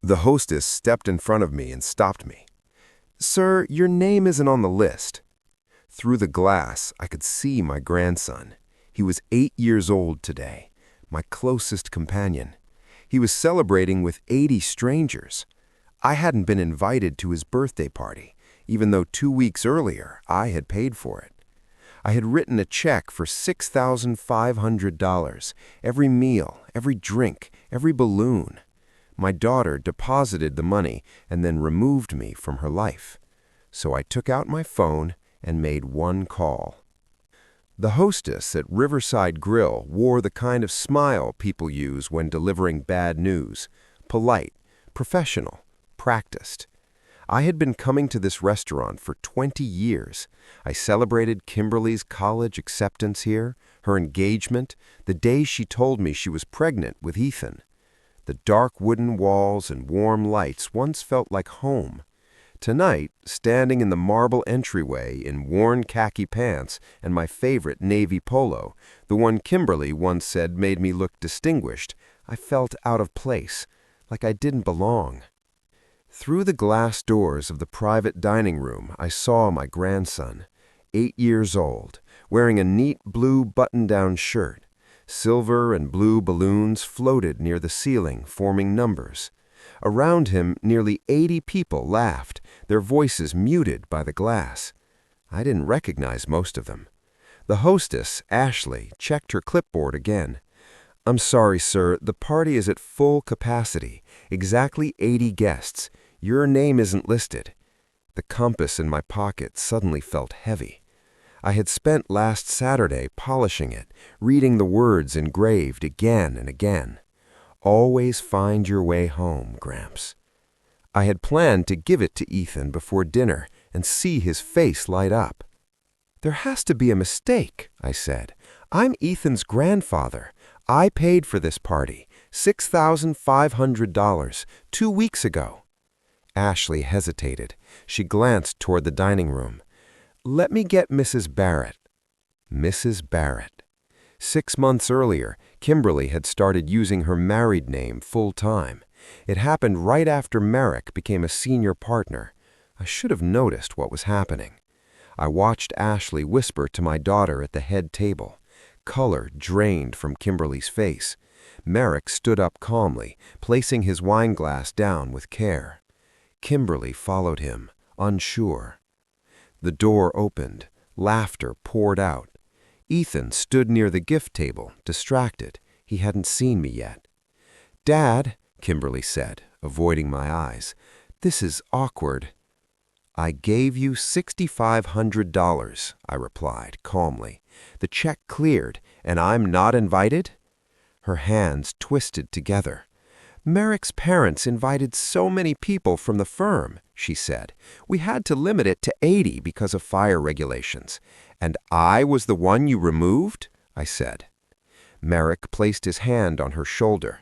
The hostess stepped in front of me and stopped me. "Sir, your name isn't on the list." Through the glass, I could see my grandson. He was 8 years old today, my closest companion. He was celebrating with 80 strangers. I hadn't been invited to his birthday party, even though 2 weeks earlier I had paid for it. I had written a check for $6,500, every meal, every drink, every balloon. My daughter deposited the money and then removed me from her life. So I took out my phone and made one call. The hostess at Riverside Grill wore the kind of smile people use when delivering bad news: polite, professional, practiced. I had been coming to this restaurant for 20 years. I celebrated Kimberly's college acceptance here, her engagement, the day she told me she was pregnant with Ethan. The dark wooden walls and warm lights once felt like home. Tonight, standing in the marble entryway in worn khaki pants and my favorite navy polo, the one Kimberly once said made me look distinguished, I felt out of place, like I didn't belong. Through the glass doors of the private dining room, I saw my grandson, 8 years old, wearing a neat blue button-down shirt. Silver and blue balloons floated near the ceiling, forming numbers. Around him, nearly 80 people laughed, their voices muted by the glass. I didn't recognize most of them. The hostess, Ashley, checked her clipboard again. "I'm sorry, sir, the party is at full capacity, exactly 80 guests. Your name isn't listed." The compass in my pocket suddenly felt heavy. I had spent last Saturday polishing it, reading the words engraved again and again. "Always find your way home, Gramps." I had planned to give it to Ethan before dinner and see his face light up. "There has to be a mistake," I said. "I'm Ethan's grandfather. I paid for this party, $6,500, 2 weeks ago." Ashley hesitated. She glanced toward the dining room. "Let me get Mrs. Barrett." Mrs. Barrett. 6 months earlier, Kimberly had started using her married name full-time. It happened right after Merrick became a senior partner. I should have noticed what was happening. I watched Ashley whisper to my daughter at the head table. Color drained from Kimberly's face. Merrick stood up calmly, placing his wineglass down with care. Kimberly followed him, unsure. The door opened. Laughter poured out. Ethan stood near the gift table, distracted. He hadn't seen me yet. "Dad," Kimberly said, avoiding my eyes, "this is awkward." "I gave you $6,500, I replied calmly. "The check cleared, and I'm not invited?" Her hands twisted together. "Merrick's parents invited so many people from the firm," she said. "We had to limit it to 80 because of fire regulations." "And I was the one you removed?" I said. Merrick placed his hand on her shoulder.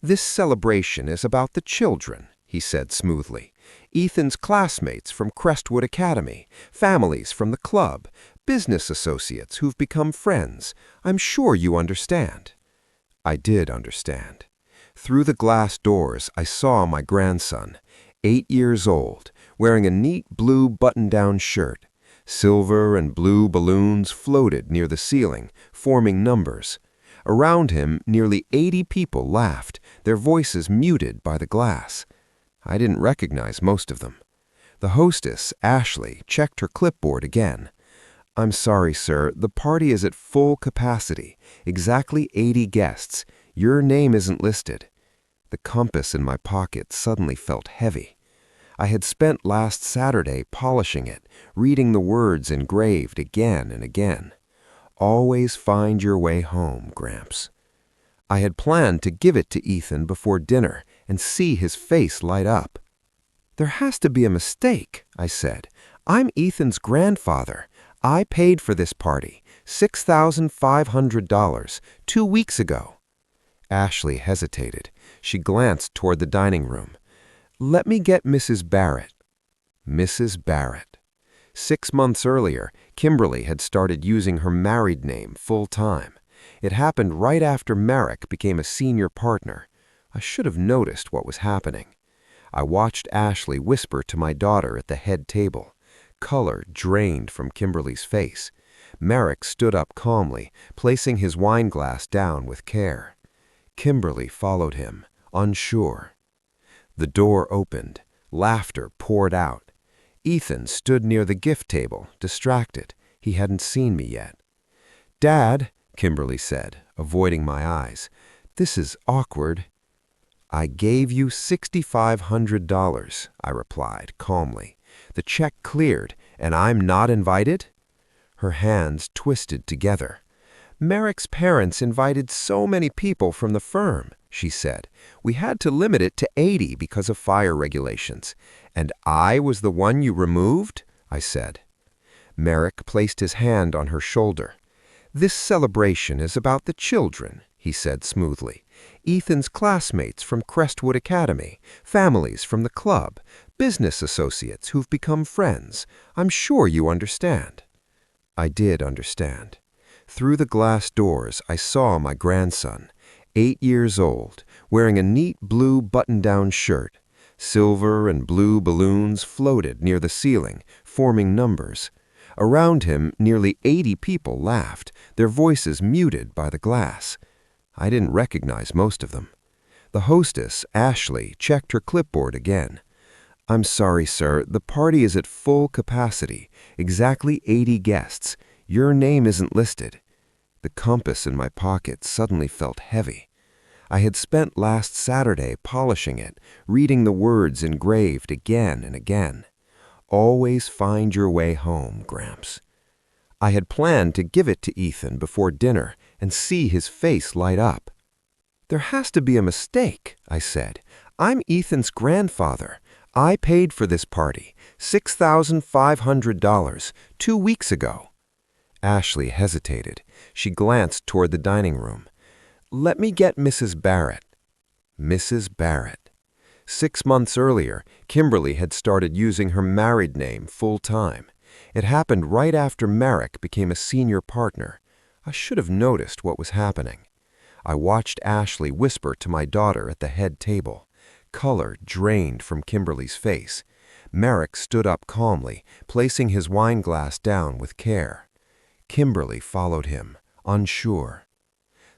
"This celebration is about the children," he said smoothly. "Ethan's classmates from Crestwood Academy, families from the club, business associates who've become friends. I'm sure you understand." I did understand. Through the glass doors, I saw my grandson, 8 years old, wearing a neat blue button-down shirt. Silver and blue balloons floated near the ceiling, forming numbers. Around him, nearly 80 people laughed, their voices muted by the glass. I didn't recognize most of them. The hostess, Ashley, checked her clipboard again. "I'm sorry, sir, the party is at full capacity, exactly 80 guests. Your name isn't listed." The compass in my pocket suddenly felt heavy. I had spent last Saturday polishing it, reading the words engraved again and again. "Always find your way home, Gramps." I had planned to give it to Ethan before dinner and see his face light up. "There has to be a mistake," I said. "I'm Ethan's grandfather. I paid for this party, $6,500, 2 weeks ago." Ashley hesitated. She glanced toward the dining room. "Let me get Mrs. Barrett." Mrs. Barrett. 6 months earlier, Kimberly had started using her married name full-time. It happened right after Merrick became a senior partner. I should have noticed what was happening. I watched Ashley whisper to my daughter at the head table. Color drained from Kimberly's face. Merrick stood up calmly, placing his wine glass down with care. Kimberly followed him, unsure. The door opened. Laughter poured out. Ethan stood near the gift table, distracted. He hadn't seen me yet. "Dad," Kimberly said, avoiding my eyes, "this is awkward." "I gave you $6,500, I replied calmly. "The check cleared, and I'm not invited?" Her hands twisted together. "Merrick's parents invited so many people from the firm," she said. "We had to limit it to 80 because of fire regulations. And I was the one you removed?" I said. Merrick placed his hand on her shoulder. "This celebration is about the children," he said smoothly. "Ethan's classmates from Crestwood Academy, families from the club, business associates who've become friends. I'm sure you understand." I did understand. Through the glass doors, I saw my grandson, 8 years old, wearing a neat blue button-down shirt. Silver and blue balloons floated near the ceiling, forming numbers. Around him, nearly 80 people laughed, their voices muted by the glass. I didn't recognize most of them. The hostess, Ashley, checked her clipboard again. "I'm sorry, sir, the party is at full capacity, exactly 80 guests. Your name isn't listed." The compass in my pocket suddenly felt heavy. I had spent last Saturday polishing it, reading the words engraved again and again. "Always find your way home, Gramps." I had planned to give it to Ethan before dinner and see his face light up. "There has to be a mistake," I said. "I'm Ethan's grandfather. I paid for this party, $6,500, 2 weeks ago." Ashley hesitated. She glanced toward the dining room. "Let me get Mrs. Barrett." Mrs. Barrett. 6 months earlier, Kimberly had started using her married name full-time. It happened right after Merrick became a senior partner. I should have noticed what was happening. I watched Ashley whisper to my daughter at the head table. Color drained from Kimberly's face. Merrick stood up calmly, placing his wine glass down with care. Kimberly followed him, unsure.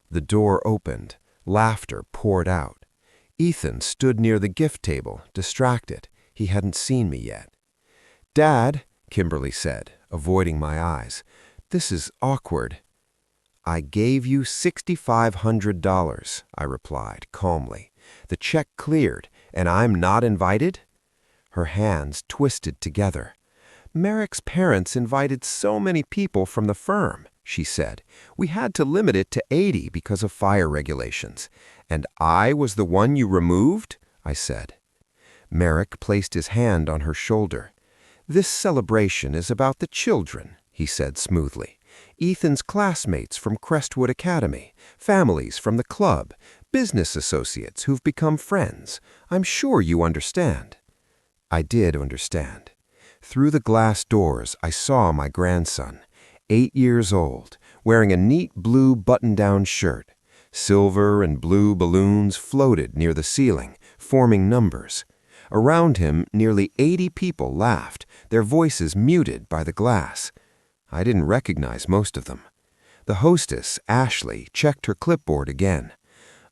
The door opened. Laughter poured out. Ethan stood near the gift table, distracted. He hadn't seen me yet. "Dad," Kimberly said, avoiding my eyes, "this is awkward." "I gave you $6,500, I replied calmly. "The check cleared, and I'm not invited?" Her hands twisted together. "Merrick's parents invited so many people from the firm," she said. "We had to limit it to 80 because of fire regulations. And I was the one you removed?" I said. Merrick placed his hand on her shoulder. "This celebration is about the children," he said smoothly. "Ethan's classmates from Crestwood Academy, families from the club, business associates who've become friends. I'm sure you understand." I did understand. Through the glass doors, I saw my grandson, 8 years old, wearing a neat blue button-down shirt. Silver and blue balloons floated near the ceiling, forming numbers. Around him, nearly 80 people laughed, their voices muted by the glass. I didn't recognize most of them. The hostess, Ashley, checked her clipboard again.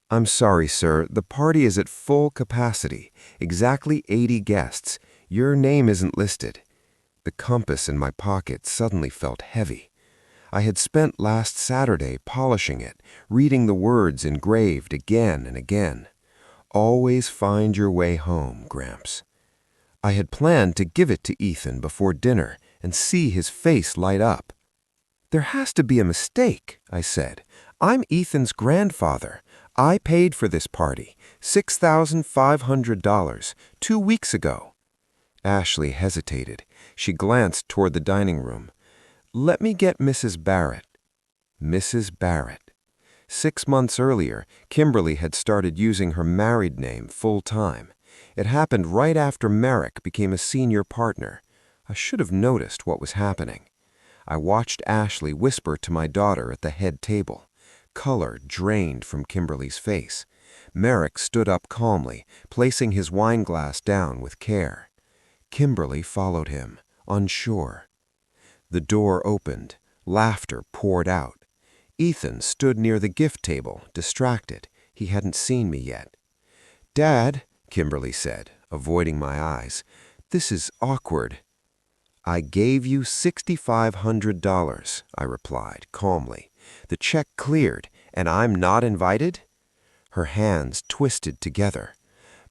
"I'm sorry, sir, the party is at full capacity, exactly 80 guests. Your name isn't listed." The compass in my pocket suddenly felt heavy. I had spent last Saturday polishing it, reading the words engraved again and again. "Always find your way home, Gramps." I had planned to give it to Ethan before dinner and see his face light up. "There has to be a mistake," I said. "I'm Ethan's grandfather. I paid for this party, $6,500, 2 weeks ago." Ashley hesitated. She glanced toward the dining room. "Let me get Mrs. Barrett." Mrs. Barrett. 6 months earlier, Kimberly had started using her married name full-time. It happened right after Merrick became a senior partner. I should have noticed what was happening. I watched Ashley whisper to my daughter at the head table. Color drained from Kimberly's face. Merrick stood up calmly, placing his wine glass down with care. Kimberly followed him, unsure. The door opened. Laughter poured out. Ethan stood near the gift table, distracted. He hadn't seen me yet. "Dad," Kimberly said, avoiding my eyes, "this is awkward." "I gave you $6,500, I replied calmly. "The check cleared, and I'm not invited?" Her hands twisted together.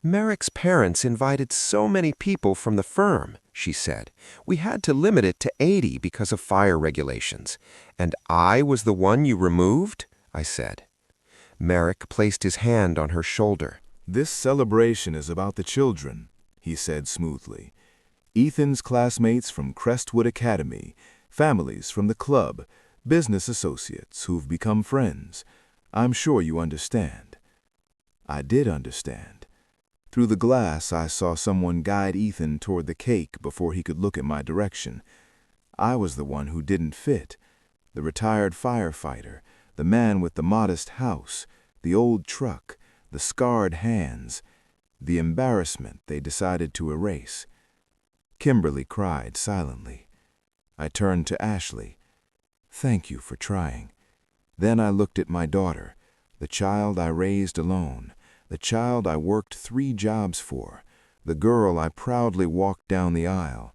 "Merrick's parents invited so many people from the firm," she said. "We had to limit it to 80 because of fire regulations. And I was the one you removed?" I said. Merrick placed his hand on her shoulder. "This celebration is about the children," he said smoothly. "Ethan's classmates from Crestwood Academy, families from the club, business associates who've become friends. I'm sure you understand." I did understand. Through the glass, I saw someone guide Ethan toward the cake before he could look in my direction. I was the one who didn't fit. The retired firefighter, the man with the modest house, the old truck, the scarred hands, the embarrassment they decided to erase. Kimberly cried silently. I turned to Ashley. "Thank you for trying." Then I looked at my daughter, the child I raised alone, the child I worked 3 jobs for, the girl I proudly walked down the aisle.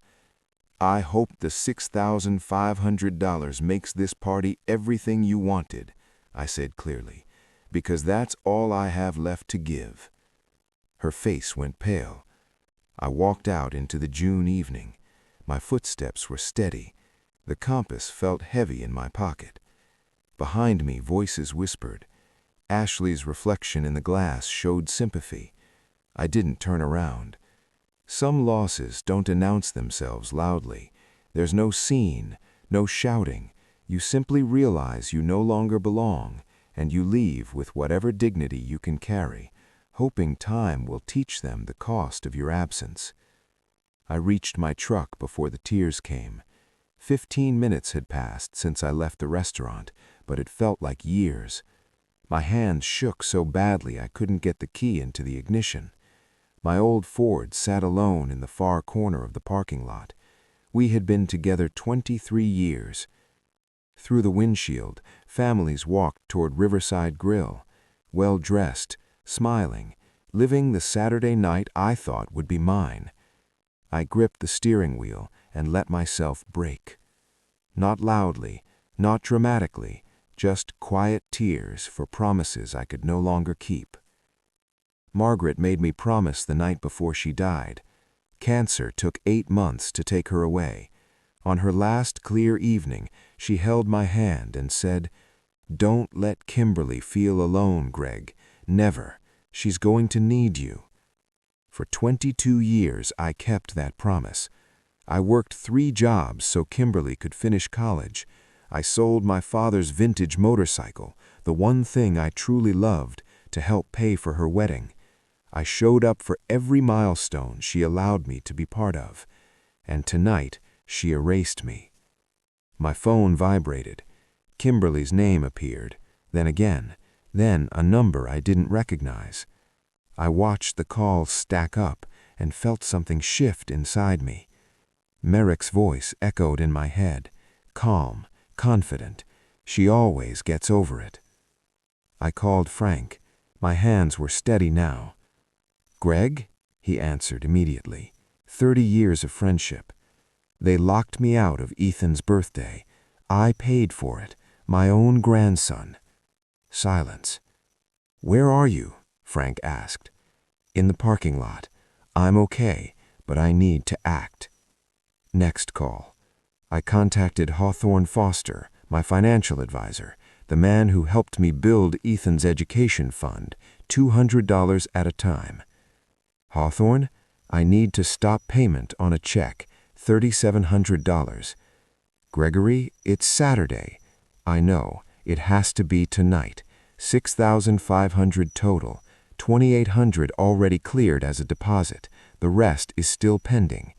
"I hope the $6,500 makes this party everything you wanted," I said clearly, "because that's all I have left to give." Her face went pale. I walked out into the June evening. My footsteps were steady. The compass felt heavy in my pocket. Behind me, voices whispered. Ashley's reflection in the glass showed sympathy. I didn't turn around. Some losses don't announce themselves loudly. There's no scene, no shouting. You simply realize you no longer belong, and you leave with whatever dignity you can carry, hoping time will teach them the cost of your absence. I reached my truck before the tears came. 15 minutes had passed since I left the restaurant, but it felt like years. My hands shook so badly I couldn't get the key into the ignition. My old Ford sat alone in the far corner of the parking lot. We had been together 23 years. Through the windshield, families walked toward Riverside Grill, well-dressed, smiling, living the Saturday night I thought would be mine. I gripped the steering wheel and let myself break. Not loudly, not dramatically, just quiet tears for promises I could no longer keep. Margaret made me promise the night before she died. Cancer took 8 months to take her away. On her last clear evening, she held my hand and said, "Don't let Kimberly feel alone, Greg. Never. She's going to need you." For 22 years, I kept that promise. I worked 3 jobs so Kimberly could finish college. I sold my father's vintage motorcycle, the one thing I truly loved, to help pay for her wedding. I showed up for every milestone she allowed me to be part of. And tonight, she erased me. My phone vibrated. Kimberly's name appeared, then again, then a number I didn't recognize. I watched the calls stack up and felt something shift inside me. Merrick's voice echoed in my head, calm, confident. She always gets over it. I called Frank. My hands were steady now. "Greg?" he answered immediately. 30 years of friendship. "They locked me out of Ethan's birthday. I paid for it. My own grandson." Silence. "Where are you?" Frank asked. "In the parking lot. I'm okay, but I need to act." Next call. I contacted Hawthorne Foster, my financial advisor, the man who helped me build Ethan's education fund, $200 at a time. "Hawthorne, I need to stop payment on a check, $3,700. "Gregory, it's Saturday." "I know. It has to be tonight. $6,500 total. $2,800 already cleared as a deposit. The rest is still pending."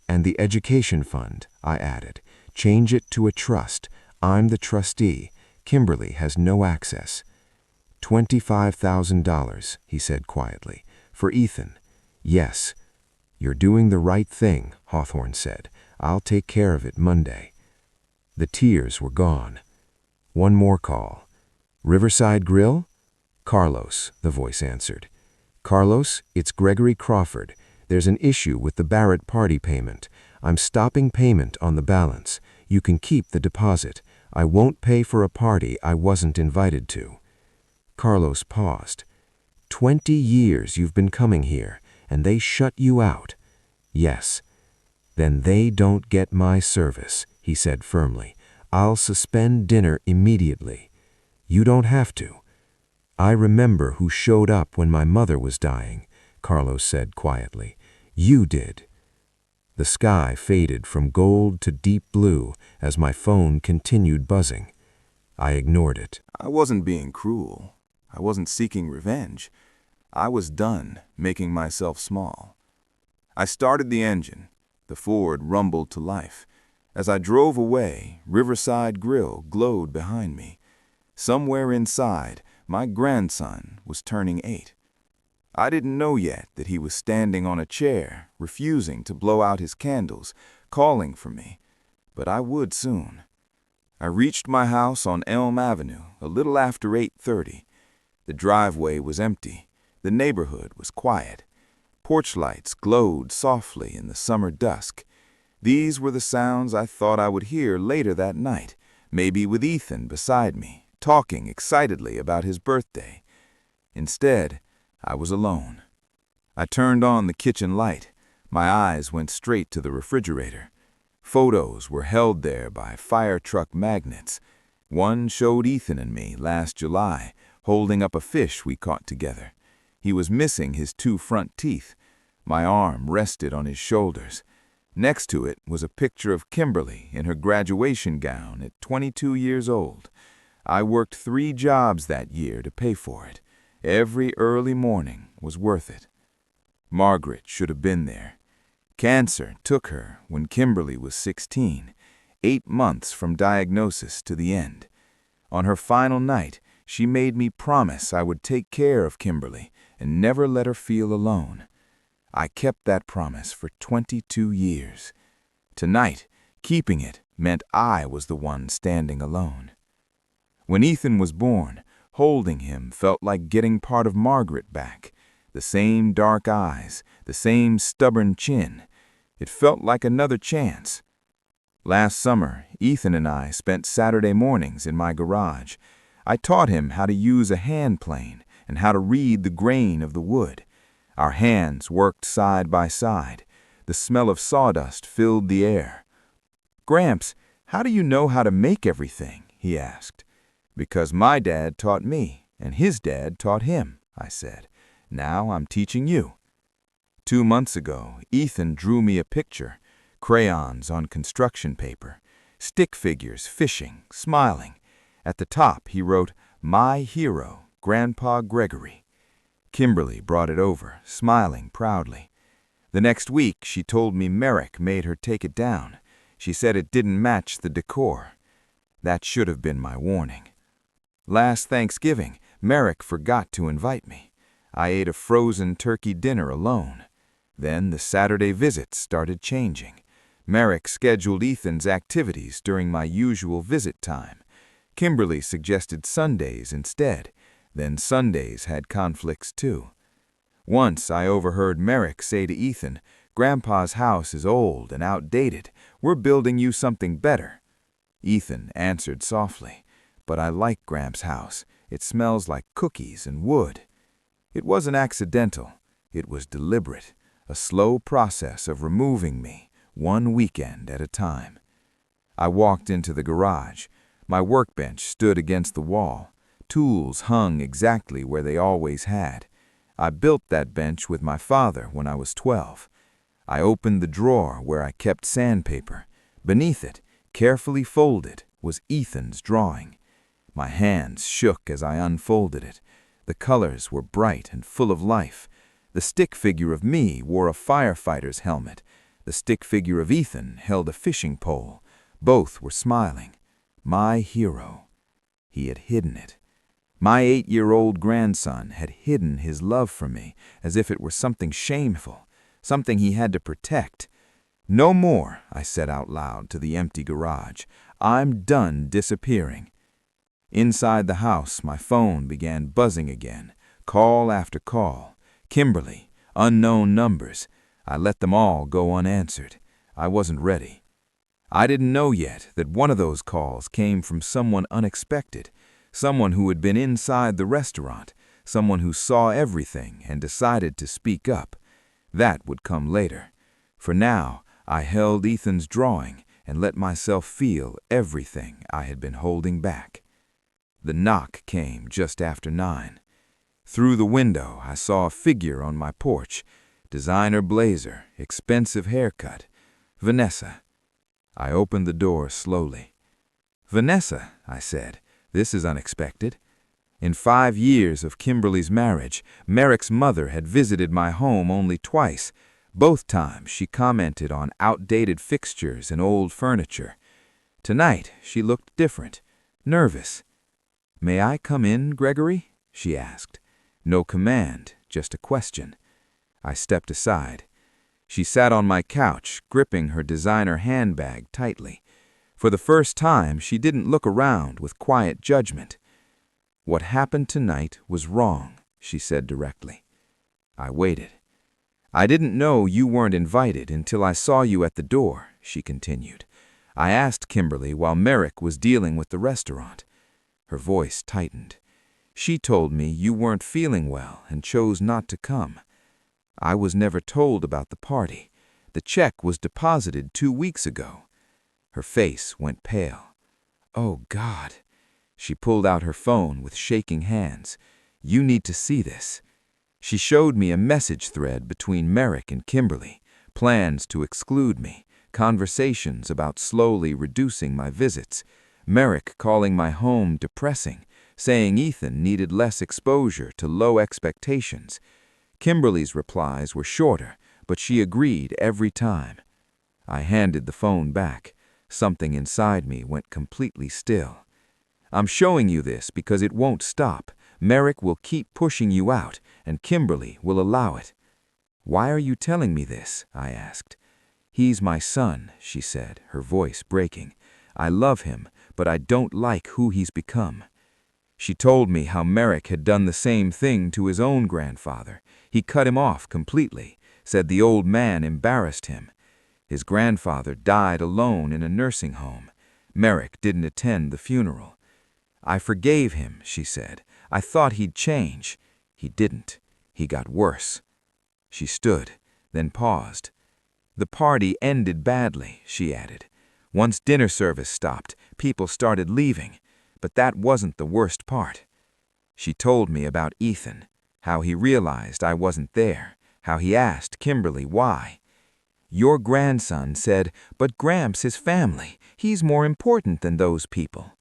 "And the education fund," I added. "Change it to a trust. I'm the trustee. Kimberly has no access." $25,000, he said quietly. For Ethan. Yes. You're doing the right thing, Hawthorne said. I'll take care of it Monday. The tears were gone. One more call. Riverside Grill? Carlos, the voice answered. Carlos, it's Gregory Crawford. There's an issue with the Barrett party payment. I'm stopping payment on the balance. You can keep the deposit. I won't pay for a party I wasn't invited to. Carlos paused. 20 years you've been coming here, and they shut you out. Yes. Then they don't get my service, he said firmly. I'll suspend dinner immediately. You don't have to. I remember who showed up when my mother was dying, Carlos said quietly. You did. The sky faded from gold to deep blue as my phone continued buzzing. I ignored it. I wasn't being cruel. I wasn't seeking revenge. I was done making myself small. I started the engine. The Ford rumbled to life. As I drove away, Riverside Grill glowed behind me. Somewhere inside, my grandson was turning 8. I didn't know yet that he was standing on a chair, refusing to blow out his candles, calling for me. But I would soon. I reached my house on Elm Avenue a little after 8:30. The driveway was empty. The neighborhood was quiet. Porch lights glowed softly in the summer dusk. These were the sounds I thought I would hear later that night, maybe with Ethan beside me, talking excitedly about his birthday. Instead, I was alone. I turned on the kitchen light. My eyes went straight to the refrigerator. Photos were held there by fire truck magnets. One showed Ethan and me last July, holding up a fish we caught together. He was missing his 2 front teeth. My arm rested on his shoulders. Next to it was a picture of Kimberly in her graduation gown at 22 years old. I worked 3 jobs that year to pay for it. Every early morning was worth it. Margaret should have been there. Cancer took her when Kimberly was 16, 8 months from diagnosis to the end. On her final night, she made me promise I would take care of Kimberly and never let her feel alone. I kept that promise for 22 years. Tonight, keeping it meant I was the one standing alone. When Ethan was born, holding him felt like getting part of Margaret back. The same dark eyes, the same stubborn chin. It felt like another chance. Last summer, Ethan and I spent Saturday mornings in my garage. I taught him how to use a hand plane and how to read the grain of the wood. Our hands worked side by side. The smell of sawdust filled the air. "Gramps, how do you know how to make everything?" he asked. "Because my dad taught me, and his dad taught him," I said. "Now I'm teaching you." 2 months ago, Ethan drew me a picture, crayons on construction paper, stick figures fishing, smiling. At the top, he wrote, "My hero, Grandpa Gregory." Kimberly brought it over, smiling proudly. The next week, she told me Merrick made her take it down. She said it didn't match the decor. That should have been my warning. Last Thanksgiving, Merrick forgot to invite me. I ate a frozen turkey dinner alone. Then the Saturday visits started changing. Merrick scheduled Ethan's activities during my usual visit time. Kimberly suggested Sundays instead. Then Sundays had conflicts too. Once I overheard Merrick say to Ethan, "Grandpa's house is old and outdated. We're building you something better." Ethan answered softly, "But I like Gramps' house. It smells like cookies and wood." It wasn't accidental. It was deliberate, a slow process of removing me, one weekend at a time. I walked into the garage. My workbench stood against the wall. Tools hung exactly where they always had. I built that bench with my father when I was 12. I opened the drawer where I kept sandpaper. Beneath it, carefully folded, was Ethan's drawing. My hands shook as I unfolded it. The colors were bright and full of life. The stick figure of me wore a firefighter's helmet. The stick figure of Ethan held a fishing pole. Both were smiling. My hero. He had hidden it. My 8-year-old grandson had hidden his love from me as if it were something shameful, something he had to protect. "No more," I said out loud to the empty garage. "I'm done disappearing." Inside the house, my phone began buzzing again, call after call. Kimberly, unknown numbers. I let them all go unanswered. I wasn't ready. I didn't know yet that one of those calls came from someone unexpected, someone who had been inside the restaurant, someone who saw everything and decided to speak up. That would come later. For now, I held Ethan's drawing and let myself feel everything I had been holding back. The knock came just after 9. Through the window, I saw a figure on my porch. Designer blazer, expensive haircut. Vanessa. I opened the door slowly. "Vanessa," I said, "this is unexpected." In 5 years of Kimberly's marriage, Merrick's mother had visited my home only twice. Both times she commented on outdated fixtures and old furniture. Tonight she looked different, nervous. "May I come in, Gregory?" she asked. No command, just a question. I stepped aside. She sat on my couch, gripping her designer handbag tightly. For the first time, she didn't look around with quiet judgment. "What happened tonight was wrong," she said directly. I waited. "I didn't know you weren't invited until I saw you at the door," she continued. "I asked Kimberly while Merrick was dealing with the restaurant." Her voice tightened. "She told me you weren't feeling well and chose not to come. I was never told about the party. The check was deposited 2 weeks ago." Her face went pale. "Oh, God." She pulled out her phone with shaking hands. "You need to see this." She showed me a message thread between Merrick and Kimberly, plans to exclude me, conversations about slowly reducing my visits, Merrick calling my home depressing, saying Ethan needed less exposure to low expectations. Kimberly's replies were shorter, but she agreed every time. I handed the phone back. Something inside me went completely still. "I'm showing you this because it won't stop. Merrick will keep pushing you out, and Kimberly will allow it." "Why are you telling me this?" I asked. "He's my son," she said, her voice breaking. "I love him, but I don't like who he's become." She told me how Merrick had done the same thing to his own grandfather. He cut him off completely, said the old man embarrassed him. His grandfather died alone in a nursing home. Merrick didn't attend the funeral. "I forgave him," she said. "I thought he'd change. He didn't. He got worse." She stood, then paused. "The party ended badly," she added. "Once dinner service stopped, people started leaving. But that wasn't the worst part." She told me about Ethan, how he realized I wasn't there, how he asked Kimberly why. "Your grandson said, 'But Gramps is family. He's more important than those people.'"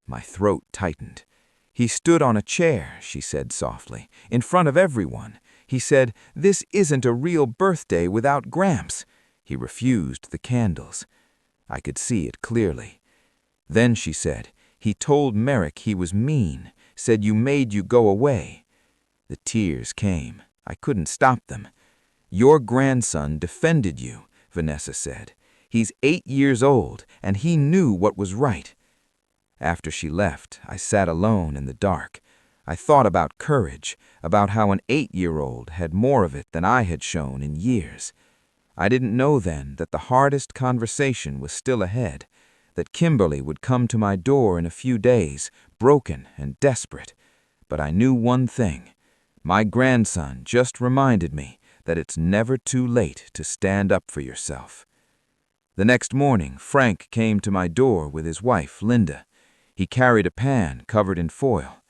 My throat tightened. "He stood on a chair," she said softly, "in front of everyone. He said, 'This isn't a real birthday without Gramps.' He refused the candles." I could see it clearly. Then she said, "He told Merrick he was mean, said you made you go away." The tears came. I couldn't stop them. "Your grandson defended you," Vanessa said. "He's 8 years old, and he knew what was right." After she left, I sat alone in the dark. I thought about courage, about how an 8-year-old had more of it than I had shown in years. I didn't know then that the hardest conversation was still ahead, that Kimberly would come to my door in a few days, broken and desperate. But I knew one thing. My grandson just reminded me that it's never too late to stand up for yourself. The next morning, Frank came to my door with his wife, Linda. He carried a pan covered in foil.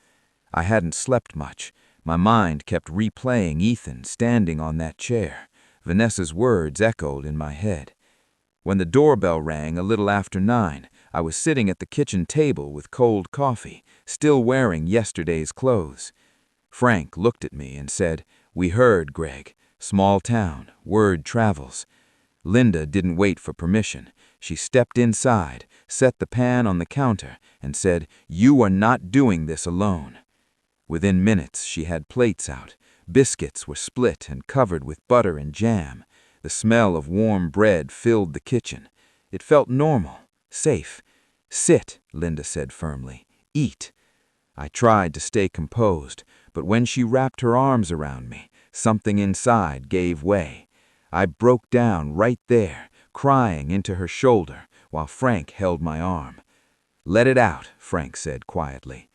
I hadn't slept much. My mind kept replaying Ethan standing on that chair. Vanessa's words echoed in my head. When the doorbell rang a little after 9, I was sitting at the kitchen table with cold coffee, still wearing yesterday's clothes. Frank looked at me and said, "We heard, Greg. Small town, word travels." Linda didn't wait for permission. She stepped inside, set the pan on the counter, and said, "You are not doing this alone." Within minutes, she had plates out. Biscuits were split and covered with butter and jam. The smell of warm bread filled the kitchen. It felt normal, safe. "Sit," Linda said firmly. "Eat." I tried to stay composed, but when she wrapped her arms around me, something inside gave way. I broke down right there, crying into her shoulder, while Frank held my arm. "Let it out," Frank said quietly.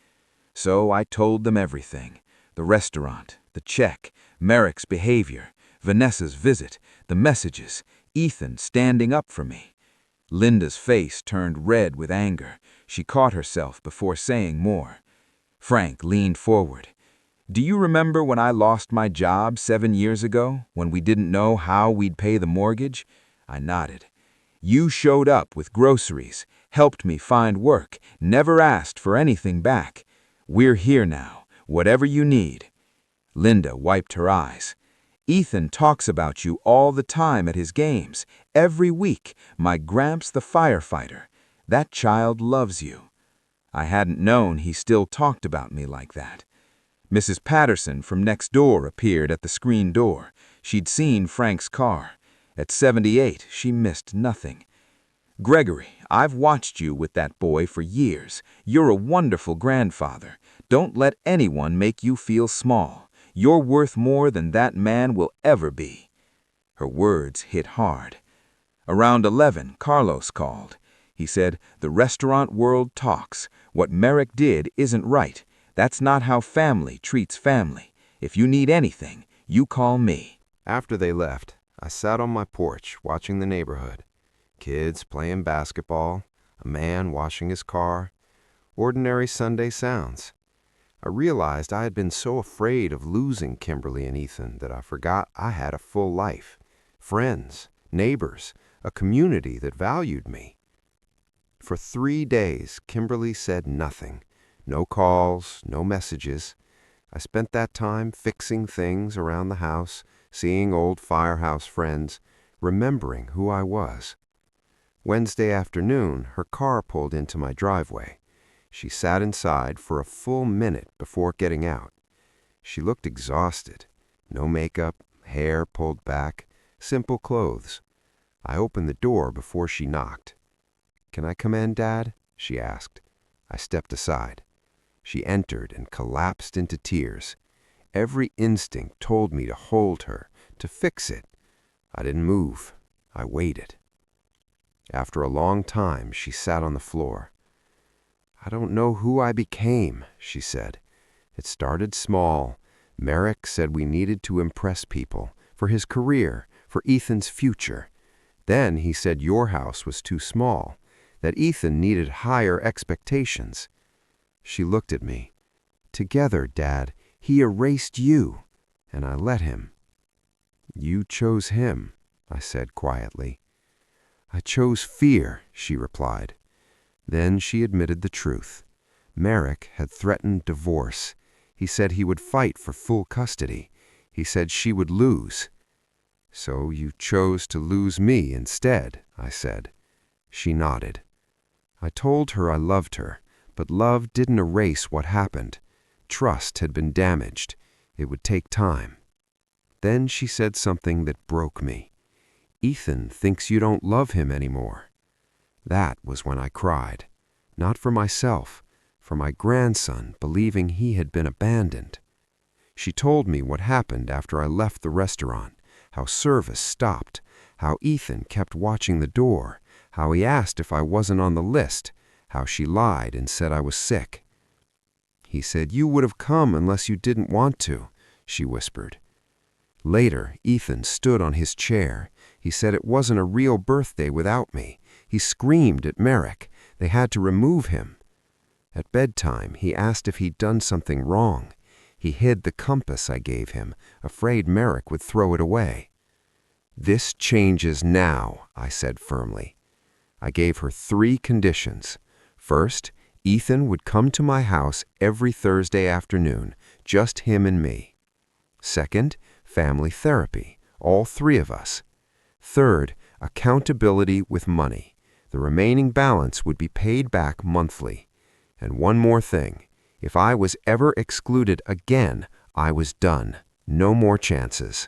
So I told them everything. The restaurant, the check, Merrick's behavior, Vanessa's visit, the messages, Ethan standing up for me. Linda's face turned red with anger. She caught herself before saying more. Frank leaned forward. "Do you remember when I lost my job 7 years ago, when we didn't know how we'd pay the mortgage?" I nodded. "You showed up with groceries, helped me find work, never asked for anything back. We're here now, whatever you need." Linda wiped her eyes. "Ethan talks about you all the time at his games, every week, my Gramps the firefighter. That child loves you." I hadn't known he still talked about me like that. Mrs. Patterson from next door appeared at the screen door. She'd seen Frank's car. At 78, she missed nothing. "Gregory, I've watched you with that boy for years. You're a wonderful grandfather. Don't let anyone make you feel small. You're worth more than that man will ever be." Her words hit hard. Around 11, Carlos called. He said, "The restaurant world talks. What Merrick did isn't right. That's not how family treats family. If you need anything, you call me." After they left, I sat on my porch watching the neighborhood. Kids playing basketball, a man washing his car, ordinary Sunday sounds. I realized I had been so afraid of losing Kimberly and Ethan that I forgot I had a full life, friends, neighbors, a community that valued me. For 3 days, Kimberly said nothing. No calls, no messages. I spent that time fixing things around the house, seeing old firehouse friends, remembering who I was. Wednesday afternoon, her car pulled into my driveway. She sat inside for a full minute before getting out. She looked exhausted. No makeup, hair pulled back, simple clothes. I opened the door before she knocked. "Can I come in, Dad?" she asked. I stepped aside. She entered and collapsed into tears. Every instinct told me to hold her, to fix it. I didn't move. I waited. After a long time, she sat on the floor. "I don't know who I became," she said. "It started small. Merrick said we needed to impress people, for his career, for Ethan's future. Then he said your house was too small, that Ethan needed higher expectations." She looked at me. "Together, Dad, he erased you, and I let him." "You chose him," I said quietly. "I chose fear," she replied. Then she admitted the truth. Merrick had threatened divorce. He said he would fight for full custody. He said she would lose. "So you chose to lose me instead," I said. She nodded. I told her I loved her, but love didn't erase what happened. Trust had been damaged. It would take time. Then she said something that broke me. "Ethan thinks you don't love him anymore." That was when I cried. Not for myself, for my grandson, believing he had been abandoned. She told me what happened after I left the restaurant, how service stopped, how Ethan kept watching the door, how he asked if I wasn't on the list, how she lied and said I was sick. "He said you would have come unless you didn't want to," she whispered. Later, Ethan stood on his chair. He said it wasn't a real birthday without me. He screamed at Merrick. They had to remove him. At bedtime, he asked if he'd done something wrong. He hid the compass I gave him, afraid Merrick would throw it away. "This changes now," I said firmly. I gave her 3 conditions. First, Ethan would come to my house every Thursday afternoon, just him and me. Second, family therapy, all 3 of us. Third, accountability with money. The remaining balance would be paid back monthly. And one more thing. If I was ever excluded again, I was done. No more chances.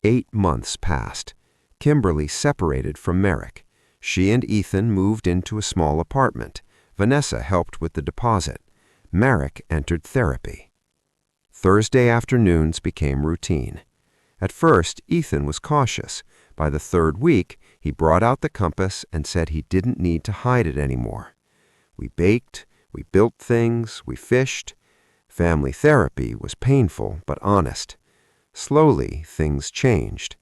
8 months passed. Kimberly separated from Merrick. She and Ethan moved into a small apartment. Vanessa helped with the deposit. Merrick entered therapy. Thursday afternoons became routine. At first, Ethan was cautious. By the 3rd week, he brought out the compass and said he didn't need to hide it anymore. We baked, we built things, we fished. Family therapy was painful but honest. Slowly, things changed.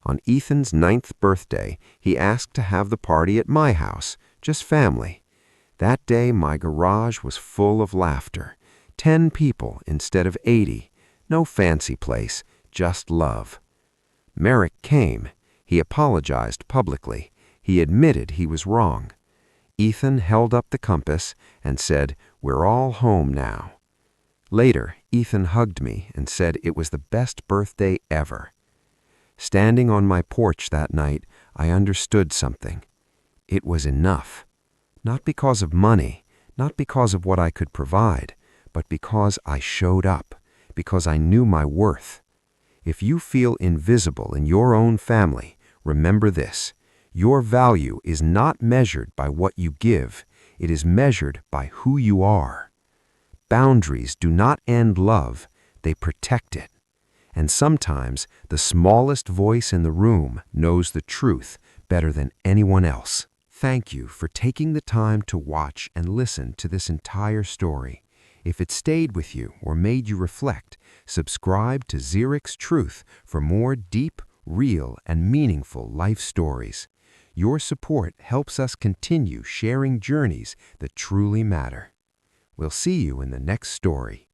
On Ethan's 9th birthday, he asked to have the party at my house, just family. That day, my garage was full of laughter. 10 people instead of 80. No fancy place, just love. Merrick came. He apologized publicly. He admitted he was wrong. Ethan held up the compass and said, "We're all home now." Later, Ethan hugged me and said it was the best birthday ever. Standing on my porch that night, I understood something. It was enough. Not because of money, not because of what I could provide, but because I showed up, because I knew my worth. If you feel invisible in your own family, remember this: your value is not measured by what you give, it is measured by who you are. Boundaries do not end love, they protect it. And sometimes the smallest voice in the room knows the truth better than anyone else. Thank you for taking the time to watch and listen to this entire story. If it stayed with you or made you reflect, subscribe to ZERIX Truth for more deep, real, and meaningful life stories. Your support helps us continue sharing journeys that truly matter. We'll see you in the next story.